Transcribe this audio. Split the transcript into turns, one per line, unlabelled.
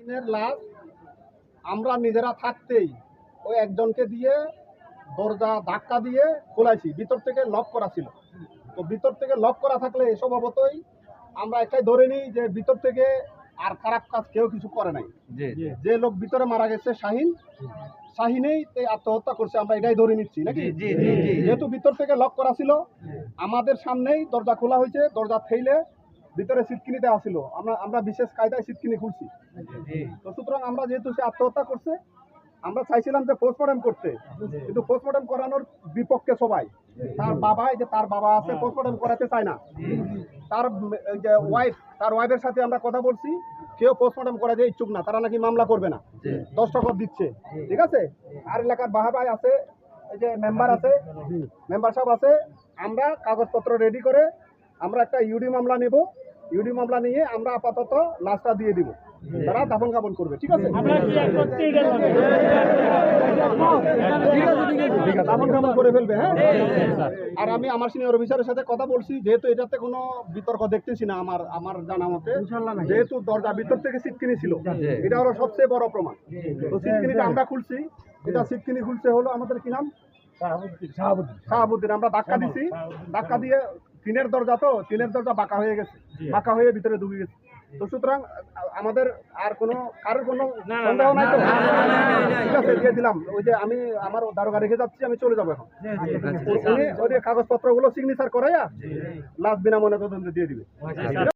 শাহিনের লাশ আমরা নিজেরা থাকতেই ওই একজনকে দিয়ে দরজা ধাক্কা দিয়ে খোলাইছি, ভিতর থেকে লক করা ছিল। তো ভিতর থেকে লক করা থাকলে স্বভাবতই আমরা এটাই ধরে নিই যে ভিতর থেকে আর খারাপ কাজ কেউ কিছু করে নাই। যে লোক ভিতরে মারা গেছে শাহিনেই আত্মহত্যা করছে, আমরা এটাই ধরে নিচ্ছি নাকি। যেহেতু ভিতর থেকে লক করা ছিল, আমাদের সামনেই দরজা খোলা হয়েছে, দরজা ঠেলে ভিতরে সিটকিনি দেওয়া ছিল, আমরা বিশেষ কায়দায় সিটকিনি খুলছি। তো সুতরাং আমরা যেহেতু সে আত্মহত্যা করছে, আমরা চাইছিলাম যে পোস্টমর্টম করতে, কিন্তু পোস্টমর্টম করানোর বিপক্ষে সবাই। তার বাবা আছে, পোস্টমর্টম করাতে চায় না। তার যে ওয়াইফের সাথে আমরা কথা বলছি, কেউ পোস্টমর্টম করাতে ইচ্ছুক না, তারা নাকি মামলা করবে না, দস্তখত দিচ্ছে। ঠিক আছে, আর এলাকার ভাই আছে, এই যে মেম্বার সাহেব আছে, আমরা কাগজপত্র রেডি করে আমরা একটা ইউডি মামলা নেব। ইউডি মামলা নিয়ে আমরা আপাতত লাশটা দিয়ে দিব, তারা দাফন কাফন করবে। ঠিক আছে, দাফন কাফন করে ফেলবে। হ্যাঁ, আর আমি আমার সিনিয়র অফিসারের সাথে কথা বলছি, যেহেতু এটাতে কোনো বিতর্ক দেখতেছি না আমার জানা মতে, যেহেতু দরজা ভিতর থেকে সিটকিনি ছিল, এটা হলো সবচেয়ে বড় প্রমাণ। তো সিটকিনিটা আমরা খুলছি, এটা সিটকিনি খুলছে হলো আমাদের কি নাম, শাহাবুদ্দিন। আমরা ধাক্কা দিছি, ধাক্কা দিয়ে টিনের দরজা বাঁকা হয়ে গেছে, বাঁকা হয়ে ভিতরে ঢুকে গেছে। তো সুতরাং আমাদের আর কারোর কোনো সন্দেহ নাই তো? ঠিক আছে, দিয়ে দিলাম। ওই যে আমি আমার দারোগা রেখে যাচ্ছি, আমি চলে যাবো এখন। উনি ওই কাগজপত্রগুলো সিগনেচার করাইয়া লাশ বিনা ময়নাতদন্তে দিয়ে দিবে।